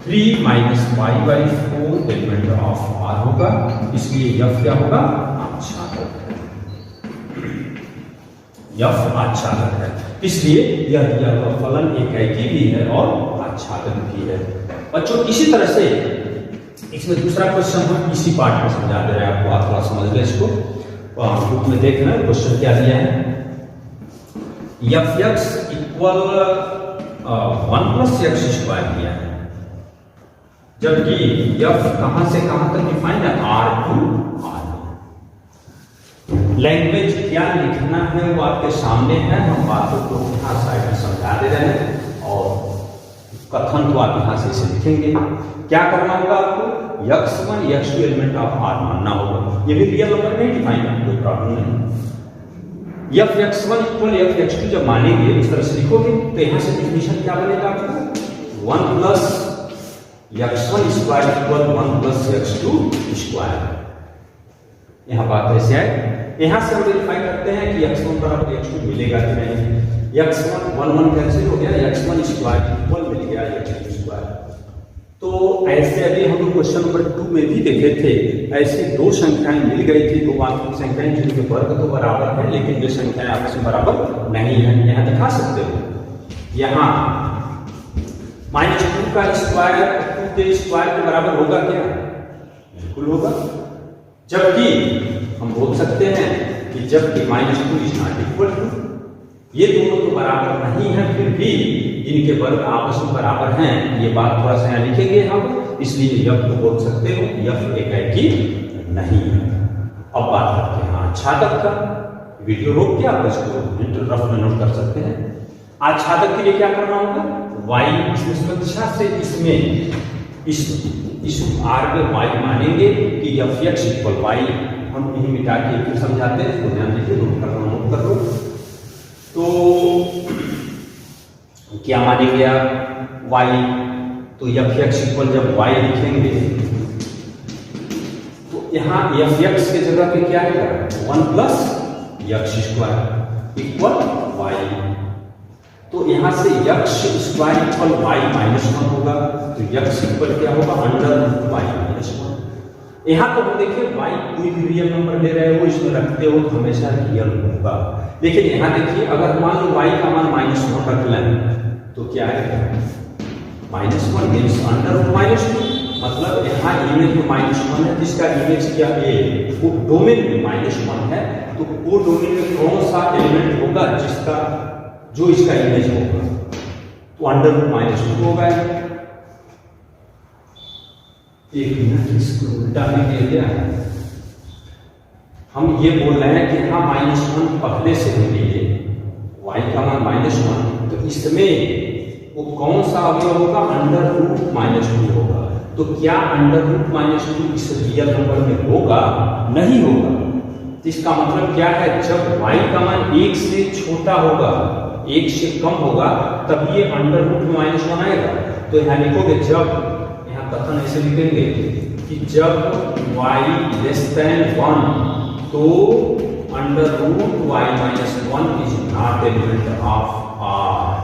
3 - y/4 एलिमेंट ऑफ R होगा, इसलिए f क्या होगा, आच्छादक है, f आच्छादक है, इसलिए यह दिया हुआ फलन एक भी है और आच्छादक भी है। बच्चों इसी तरह से इसमें दूसरा क्वेश्चन हम इसी पार्ट में समझा दे रहे हैं आपको, आप थोड़ा समझ लें इसको। बुक में देखना है क्वेश्चन क्या दिया है, f(x) = 1 + x² दिया है, जबकि f कहां से कहां तक डिफाइन है, R to R। लैंग्वेज क्या लिखना है वो आपके सामने है, हम बातों को यहाँ साइड में समझा दे रहे हैं और कथन तो आप यहाँ से इसे लिखेंगे। क्या करना होगा आपको, x1 x2 element of R मानना होगा। ये भी रियल नंबर नहीं डिफाइन है, कोई प्रॉब्लम नहीं। f(x1) इक्वल f(x2) जब मानेंगे इस तरह से लिखोगे तो यहाँ से डिफिनेशन क्या बनेगा आपका, 1 plus x1 square equal 1 plus x2 square. यहाँ बात ऐसे है, यहाँ से हम वेरीफाई करते हैं कि x1 बराबर x2 मिलेगा कि नहीं। x1 1 कैंसिल हो गया, x1 स्क्वायर इक्वल मिल गया x2 स्क्वायर। तो ऐसे अभी हम लोग क्वेश्चन नंबर 2 में भी देखे थे, ऐसी दो संख्याएं मिल गई थी, दो वास्तविक संख्याएं जिनके वर्ग तो बराबर है लेकिन वे संख्याएं आपस में बराबर नहीं है। यहाँ दिखा सकते हो, यहाँ -2 का स्क्वायर 2 के स्क्वायर के बराबर होगा क्या, बिल्कुल होगा। जबकि हम बोल सकते हैं कि जबकि -2 इज नॉट इक्वल टू, ये दोनों तो बराबर नहीं है फिर भी इनके वर्ग आपस में बराबर हैं, ये बात थोड़ा सा यहाँ लिखेंगे हम, इसलिए यफ को बोल सकते हो यफ एकाकी नहीं है। अब बात करते हैं आच्छादक का। वीडियो रोक के आप इसको रफ में नोट कर सकते हैं। आच्छादक के लिए क्या करना होगा, y इसमें स्वेच्छा से इसमें इस r पे y मानेंगे कि f(x) इक्वल y, हम यही मिटा के फिर समझाते हैं, तो ध्यान दीजिए, नोट कर लो। तो क्या मानेंगे आप y, तो f(x) इक्वल जब y लिखेंगे तो यहाँ f(x) के जगह पे क्या है 1 plus x square equal y। तो यहाँ से x स्क्वायर इक्वल y -1 होगा, तो x इक्वल क्या होगा अंडर y -1। यहाँ तो हम देखिए y कोई भी रियल नंबर ले रहे हो, इसमें रखते हो तो हमेशा रियल होगा। लेकिन यहाँ देखिए अगर मान लो y का मान -1 रख लें तो क्या है -1 मीन्स अंडर -2, मतलब यहाँ इमेज में -1 है, जिसका इमेज क्या है वो डोमेन में -1 है, तो वो डोमेन में कौन सा एलिमेंट होगा जिसका जो इसका इमेज होगा, तो अंडर -2 होगा। एक मिनट इसको उल्टा भी दे दिया, हम ये बोल रहे हैं कि हाँ -1 पहले से ही लिए y का मान -1, तो इसमें वो कौन सा अवयव होगा अंडर√-2 होगा। तो क्या अंडर√-2 इस रियल नंबर में होगा, नहीं होगा। तो इसका मतलब क्या है, जब y का मान 1 से छोटा होगा, 1 से कम होगा, तब ये अंडर√-1 आएगा। तो यहाँ लिखोगे जब, यहाँ कथन ऐसे लिखेंगे कि जब y <1 तो अंडर√y-1 is not element of R।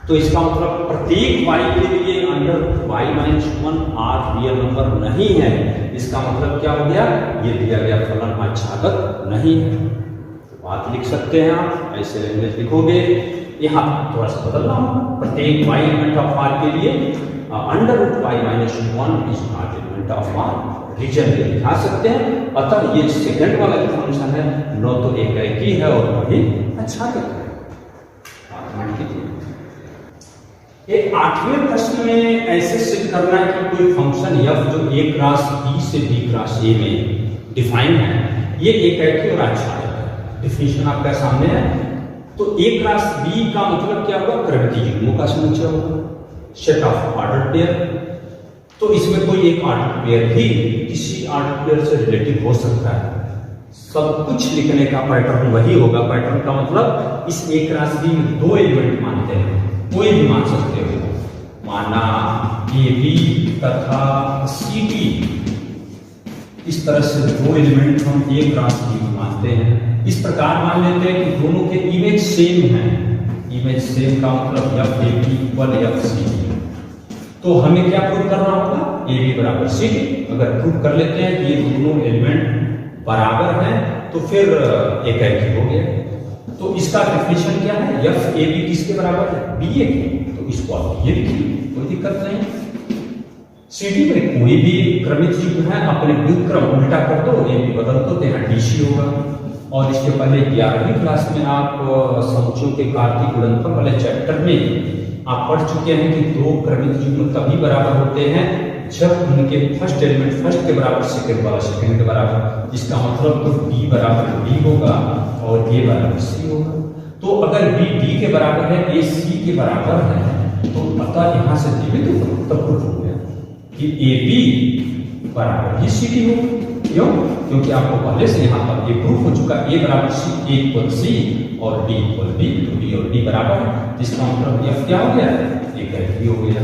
तो इसका मतलब प्रत्येक y के लिए अंडर√y-1 R रियल नंबर नहीं है। इसका मतलब क्या हो गया, ये दिया गया फलन आच्छादक नहीं है। तो बात लिख सकते हैं आप, ऐसे लैंग्वेज लिखोगे। यहाँ थोड़ा सा बदलना होगा, प्रत्येक y एलिमेंट ऑफ R के लिए अंडर√y-1 is not element of R region में दिखा सकते हैं। अतः ये सेकंड वाला जो फंक्शन है न तो एकाकी है और वही आच्छादक है। ये 8वें प्रश्न में ऐसे सिद्ध करना है कि कोई फंक्शन f जो a क्रॉस b से b क्रॉस a में डिफाइन है, ये एकाकी और आच्छादक है। डिफिनेशन आपका सामने है। तो a क्रॉस b का मतलब क्या होगा, क्रमिक युग्मों का समुच्चय होगा, सेट ऑफ ऑर्डर पेयर। तो इसमें कोई एक ऑर्डर पेयर भी किसी ऑर्डर पेयर से रिलेटिव हो सकता है। सब कुछ लिखने का पैटर्न वही होगा। पैटर्न का मतलब इस a क्रॉस b में 2 एलिमेंट मानते हैं, कोई भी मान सकते हो, माना AB तथा CD, इस तरह से 2 एलिमेंट हम a क्रॉस b मानते हैं। इस प्रकार मान लेते हैं कि दोनों के इमेज सेम है। इमेज सेम का मतलब FAB इक्वल FCD। तो हमें क्या प्रूव करना होगा, AB बराबर CD। अगर प्रूव कर लेते हैं कि ये दोनों एलिमेंट बराबर हैं तो फिर एकाकी हो गया। तो इसका डेफिनेशन क्या है, FAB किसके बराबर है, BA के। तो इसको आप ये लिखिए, कोई दिक्कत नहीं। CD में कोई भी क्रमिक युग्म है, अपने व्युत्क्रम उल्टा कर दो, AB बदल दो, तो यहाँ DC होगा। और इसके पहले 11वीं क्लास में आप समुच्चयों के कार्तीय गुणनफल वाले चैप्टर में आप पढ़ चुके हैं कि दो क्रमिक युग्म तभी बराबर होते हैं जब उनके फर्स्ट एलिमेंट फर्स्ट के बराबर सेकंड वाला सेकंड के बराबर। इसका मतलब तो b बराबर b होगा और a बराबर c होगा। तो अगर b d के बराबर है a c के बराबर है तो अतः यहाँ से जीवित तब प्रूफ हो गया कि a b बराबर ही c d होगा। क्यों? क्योंकि आपको पहले से यहाँ पर ये प्रूफ हो चुका a बराबर c, a इक्वल c और d इक्वल b, तो d और d बराबर है, जिसका मतलब f क्या हो गया? एक ही हो गया।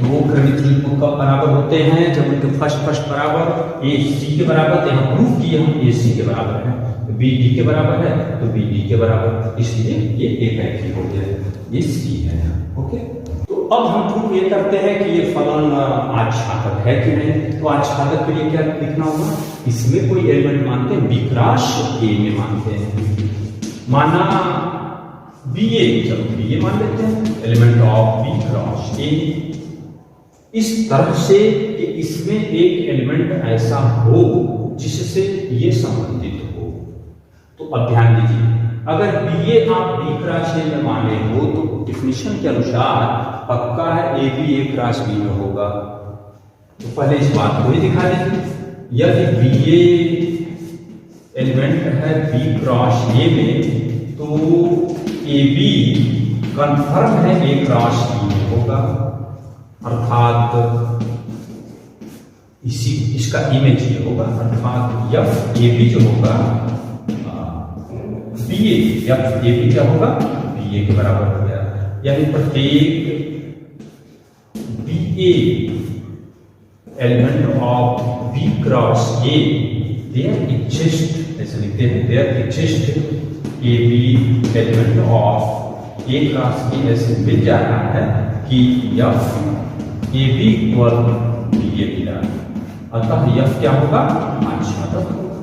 दो क्रमिक युग्म कब बराबर होते हैं? जब उनके फर्स्ट बराबर a c के बराबर, यहाँ प्रूफ किया हम a c के बराबर है, तो b d के बराबर है तो b d के बराबर, इसलिए ये एक ही हो गया, ये c है। ओके, तो अब हम प्रूफ ये करते हैं कि ये फलन आच्छादक है कि नहीं। तो आच्छादक के लिए क्या लिखना होगा? इसमें कोई एलिमेंट मानते हैं b क्रॉस a में मानते हैं, माना ba, चलो ba मान लेते हैं, element of b cross a, इस तरह से कि इसमें एक एलिमेंट ऐसा हो जिससे ये संबंधित हो। तो अब ध्यान दीजिए, अगर ba आप b क्रॉस a में माने हो तो डिफिनीशन के अनुसार पक्का है a भी a क्रॉस b में होगा। तो पहले इस बात को ही दिखा दीजिए, यदि ba एलिमेंट है b क्रॉस a में तो ab कंफर्म है a क्रॉस b में होगा, अर्थात इसका इमेज ये होगा, अर्थात एफ ए बी जो होगा बी एफ ए बी क्या होगा? बी ए के बराबर हो गया। यानी प्रत्येक B A element of B cross A there exist, ऐसे लिखते हैं, there exist A B element of A cross A, ऐसे मिल जा रहा है कि F A B equal B A मिला, अतः यह क्या होगा? आच्छादक होगा,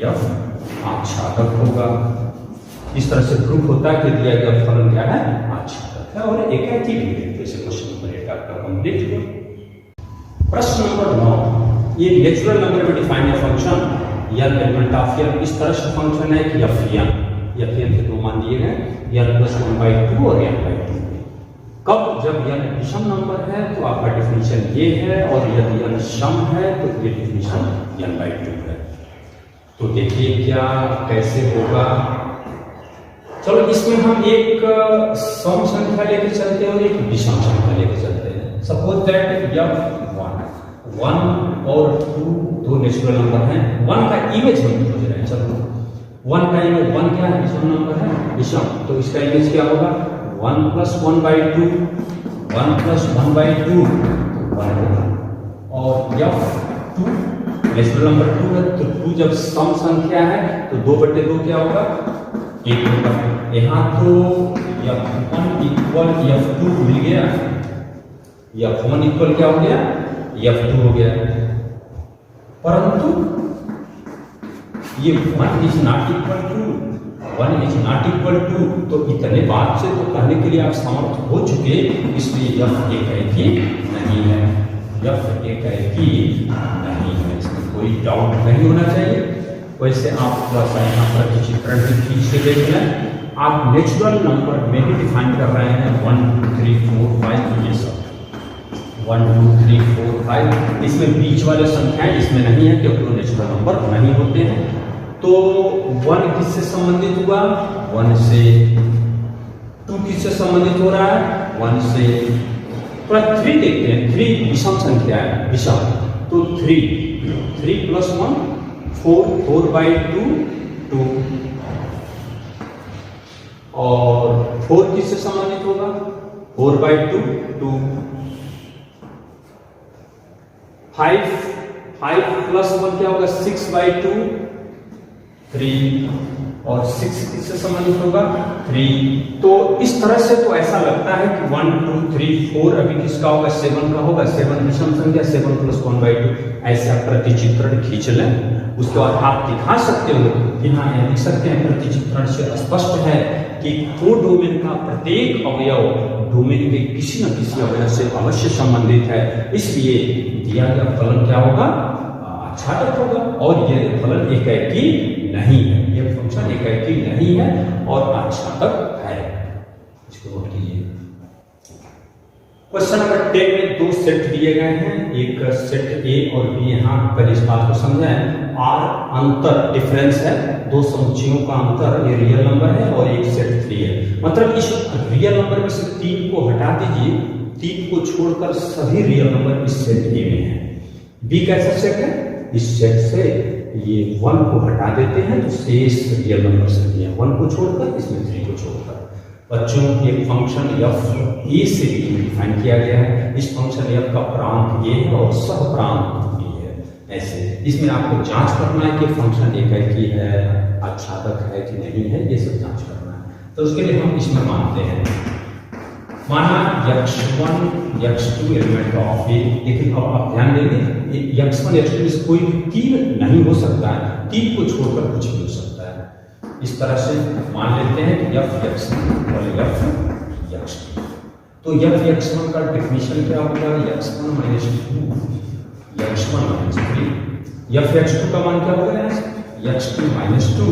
यह आच्छादक होगा। इस तरह से प्रूफ होता है कि दिया गया फलन क्या है? आच्छादक है और एक है कि जैसे क्वेश्चन नंबर 8 आपका कंप्लीट हुआ। प्रश्न नंबर 9, ये नेचुरल नंबर में डिफाइन है function L element of L, इस तरह से फंक्शन है कि एफ के दो मान दिए हैं, एल प्लस 1/2 और एल बाई 2। कब? जब यह विषम नंबर है तो आपका डिफिनीशन ये है, और यदि यह सम है तो ये डिफिनीशन n/2 है। तो देखिए क्या कैसे होगा। चलो इसमें हम एक सम संख्या लेके चलते हैं और एक विषम संख्या लेके चलते हैं। सपोज दैट यह 1 और 2 दो नेचुरल नंबर हैं, 1 का इमेज हम खोज रहे हैं। चलो 1 का इमेज, 1 क्या है? विषम नंबर है, विषम, तो इसका इमेज क्या होगा? 1 प्लस 1/2, 1 प्लस 1/2 1 होगा, और यह 2 नेचुरल नंबर 2 है, तो 2 जब सम संख्या है तो 2/2 क्या होगा? 1 होगा। यहाँ तो f1 इक्वल f2 मिल गया, f1 इक्वल क्या हो गया? f2 हो गया, परंतु ये 1 is not equal to 1 is not equal to, तो इतने बात से तो कहने के लिए आप समर्थ हो चुके, इसलिए यह एक है कि नहीं है, यह एक है कि नहीं है, इसमें कोई डाउट नहीं होना चाहिए। वैसे आप थोड़ा सा यहाँ पर चित्रण भी खींच के देख लें। आप नेचुरल नंबर में भी डिफाइन कर रहे हैं 1 2 3 4 5, ये सब 1 2 3 4 5, इसमें बीच वाले संख्याएं इसमें नहीं है क्योंकि वो नेचुरल नंबर नहीं होते हैं। तो 1 किससे संबंधित हुआ? 1 से। 2 किससे संबंधित हो रहा है? 1 से। थोड़ा 3 देखते हैं, 3 विषम संख्या है, विषम, तो 3 प्लस 1 4/2 2, और 4 किससे संबंधित होगा? 4/2 2, 5 प्लस 1 क्या होगा? 6/2 3, और 6 किससे संबंधित होगा? 3। तो इस तरह से तो ऐसा लगता है कि 1 2 3 4 अभी किसका होगा? 7 का होगा, 7 विषम संख्या, 7 प्लस 1/2, ऐसा प्रतिचित्रण खींच लें। उसके बाद आप दिखा सकते हो कि हाँ, यह लिख सकते हैं प्रतिचित्रण से स्पष्ट है कि कोडोमेन का प्रत्येक अवयव डोमेन के किसी न किसी अवयव से अवश्य संबंधित है, इसलिए दिया गया फलन क्या होगा? आच्छादक होगा, और ये फलन एकाकी नहीं है, ये फंक्शन एकाकी नहीं है और आच्छादक है। इसको नोट कीजिए। क्वेश्चन नंबर 10 में दो सेट दिए गए हैं, एक सेट ए और बी। यहाँ पर इस बात को समझें, आर अंतर डिफरेंस है, दो समुच्चयों का अंतर, ये रियल नंबर है और एक सेट 3 है। मतलब इस रियल नंबर में से 3 को हटा दीजिए, 3 को छोड़कर सभी रियल नंबर इस सेट ए में है। बी कैसा सेट है, इस सेट से ये 1 को हटा देते हैं तो शेष रियल नंबर से 1 को छोड़कर, इसमें 3 को छोड़कर। बच्चों, एक फंक्शन f ए से बी में डिफाइन किया गया है। इस फंक्शन f का प्रांत ए है और सह प्रांत बी है। ऐसे इसमें आपको जांच करना है कि फंक्शन एकाकी है, आच्छादक है कि नहीं है, ये सब जांच करना है। तो उसके लिए हम इसमें मानते हैं, माना x1 x2 एलिमेंट ऑफ ए। लेकिन अब आप ध्यान देंगे, x1 x2 में कोई भी 3 नहीं हो सकता है, 3 को छोड़कर कुछ भी हो सकता है। इस तरह से मान लेते हैं कि f x1 और f x2। तो f x1 का डेफिनेशन क्या होगा, x1 - 2 x1 - 3। f x2 का मान क्या होगा, x2 - 2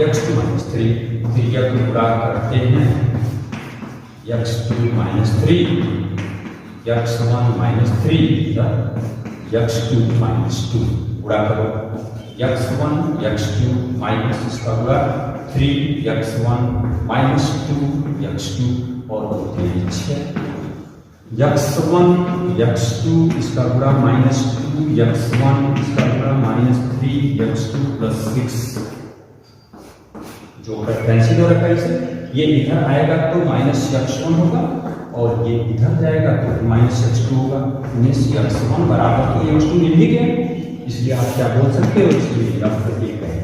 x2 - 3। फिर यह गुणा करते हैं, x2 - 3 x1 - 3 x2 - 2 गुणा करो, x1 x2 माइनस इसका गुणा 3 x1 - 2 x2 और 3 6 x1 x2 इसका गुणा -2 x1 इसका गुणा -3 x2 + 6 जो कैंसिल हो रखा है इसे, ये इधर आएगा तो -x1 होगा और ये इधर जाएगा तो -x2 होगा। x1 बराबर तो x2 मिल ही गया, इसलिए आप क्या बोल सकते हो, इसलिए f एक है।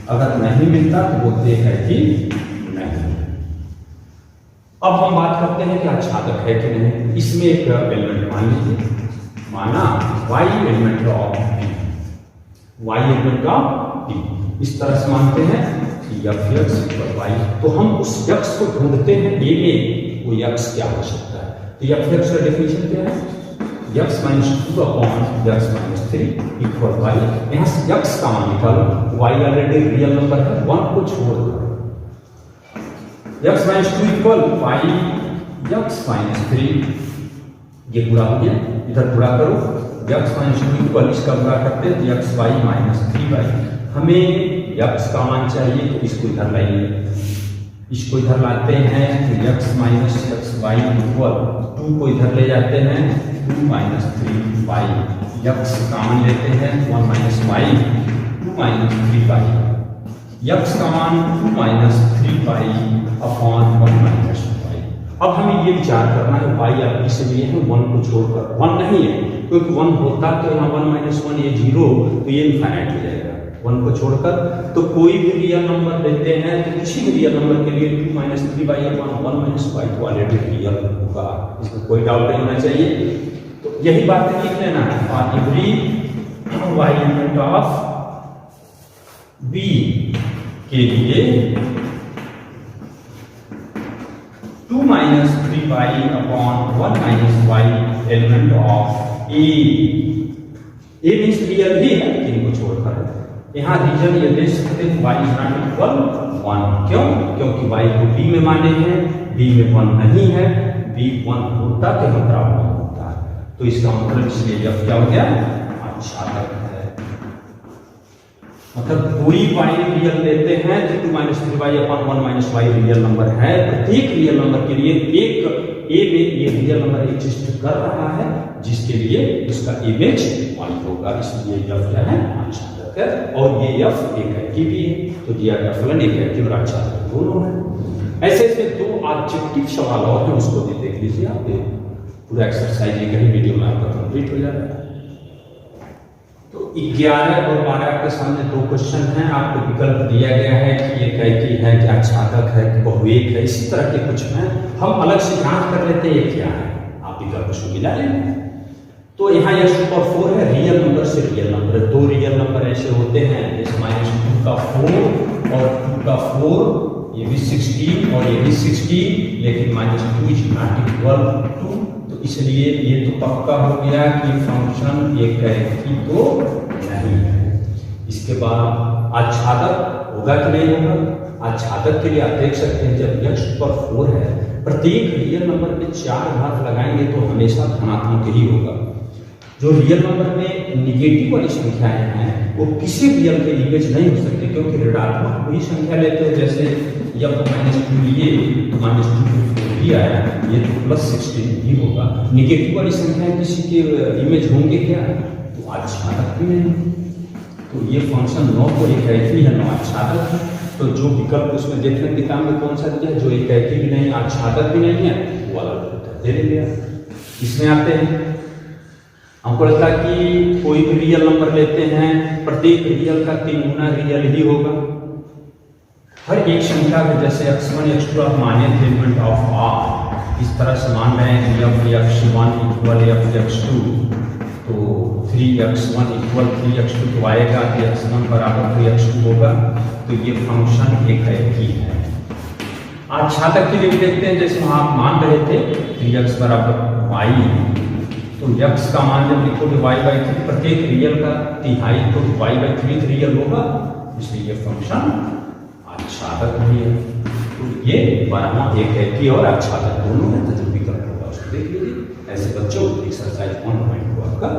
अगर नहीं मिलता तो बोलते हैं कि नहीं। अब हम बात करते हैं कि आच्छादक है कि नहीं। इसमें एक एलिमेंट मान लीजिए, माना y element of b, y element of b। इस तरह से मानते हैं कि f(x) = y। तो हम उस x को ढूंढते हैं a में, वो x क्या हो सकता है। तो f(x) का डेफिनेशन क्या है, x - 2 x - 3 = y। यहाँ से x का मान निकालो, y ऑलरेडी रियल नंबर है, 1 को छोड़कर x - 2 = y x - 3। ये पूरा हो गया, इधर पूरा करो, x - 2 इसका पूरा करते हैं xy - 3y। हमें x का मान चाहिए तो इसको इधर लाइए, इसको इधर लाते हैं तो x - xy = 2 को इधर ले जाते हैं 2 - 3y। x का मान लेते हैं 1 - y 2 - 3y। x का मान 2 - 3y अपॉन 1 - y। अब हमें ये विचार करना है, y आप इसे लिए हैं 1 को छोड़कर, 1 नहीं है क्योंकि 1 होता तो यहाँ 1 - 1 ये 0, तो ये इनफाइनाइट हो जाएगा 1 को छोड़कर। तो कोई भी रियल नंबर लेते हैं तो किसी भी रियल नंबर के लिए 2 - 3y अपॉन 1 - y तो ऑलरेडी रियल होगा, इसमें कोई डाउट नहीं होना चाहिए। तो यही बात लिख लेना है, for every y element of b के लिए 2 - 3y upon 1 - y element of a। a means real ही है, 3 को छोड़कर। यहाँ रीजन ये ले सकते हैं y = 1। क्यों, क्योंकि y को b में माने हैं, b में 1 नहीं है, b 1 होता तो हम प्रॉब्लम होता है। तो इसका मतलब इसलिए f क्या हो गया, आच्छादक है। मतलब कोई y रियल लेते हैं तो 2 - 3y upon 1 - y real number है। प्रत्येक रियल नंबर के लिए एक a में ये रियल नंबर एग्जिस्ट कर रहा है, जिसके लिए इसका इमेज y होगा, इसलिए f क्या है, आच्छादक। और ये f एकाकी भी है, तो दिया गया फलन एकाकी और आच्छादक दोनों है। ऐसे इसमें 2 ऑब्जेक्टिव सवाल और हैं, उसको भी देख लीजिए आप। पूरा एक्सरसाइज एक ही वीडियो में आपका कंप्लीट हो जाएगा। तो 11 और 12 के सामने 2 क्वेश्चन हैं, आपको विकल्प दिया गया है कि ये एकाकी है, क्या आच्छादक है, कि बहुएक है, इसी तरह के कुछ हैं। हम अलग से जांच कर लेते हैं ये क्या है, आप विकल्प को मिला लेंगे। तो यहाँ यह सुपर 4 है, रियल नंबर से रियल नंबर। 2 रियल नंबर ऐसे होते हैं जैसे -2 का 4 और 2 का 4, ये भी 16 और ये भी 16, लेकिन -2 = 2। तो तो इसलिए ये तो पक्का हो गया कि फंक्शन एक रैखिक तो नहीं है। इसके बाद आच्छादक होगा कि नहीं होगा? आच्छादक के लिए आप देख सकते हैं जब x पर 4 है, प्रत्येक रियल नंबर में 4 घात लगाएंगे तो हमेशा धनात्मक ही होगा। जो रियल नंबर में निगेटिव वाली संख्याएं हैं वो किसी रियल के इमेज नहीं हो सकती, क्योंकि ऋणात्मक वही संख्या लेते हैं। जैसे -2 लिए तो -2 भी आया, ये तो +16 ही होगा। निगेटिव वाली संख्याएं किसी के इमेज होंगे क्या? तो आच्छादक भी नहीं। तो ये फंक्शन 9 तो एकैकी है, 9 आच्छादक है। तो जो विकल्प उसमें देखने किताब में कौन सा दिया, जो एकैकी भी नहीं आच्छादक भी नहीं है, वो वाला उत्तर दे दिया। इसमें आते हैं, हमको लगता है कि कोई भी रियल नंबर लेते हैं, प्रत्येक रियल का 3 गुना रियल ही होगा। हर एक संख्या में जैसे x1 x2 आप माने थे एलिमेंट ऑफ r, इस तरह से मान रहे हैं कि f(x1) = f(x2), तो 3x1 = 3x2 तो आएगा कि x1 = 3x2 होगा। तो ये फंक्शन एकैकी है। आच्छादक के लिए भी देखते हैं, जैसे आप मान रहे थे 3x = y, तो x का मान जब लिखोगे y/3, प्रत्येक रियल का तिहाई तो y/3 रियल होगा, इसलिए ये फंक्शन आच्छादक भी है। तो ये 12वां एकैकी और आच्छादक दोनों है, तो जो विकल्प होगा उसको देख लीजिए। ऐसे बच्चों एक्सरसाइज 1.2 आपका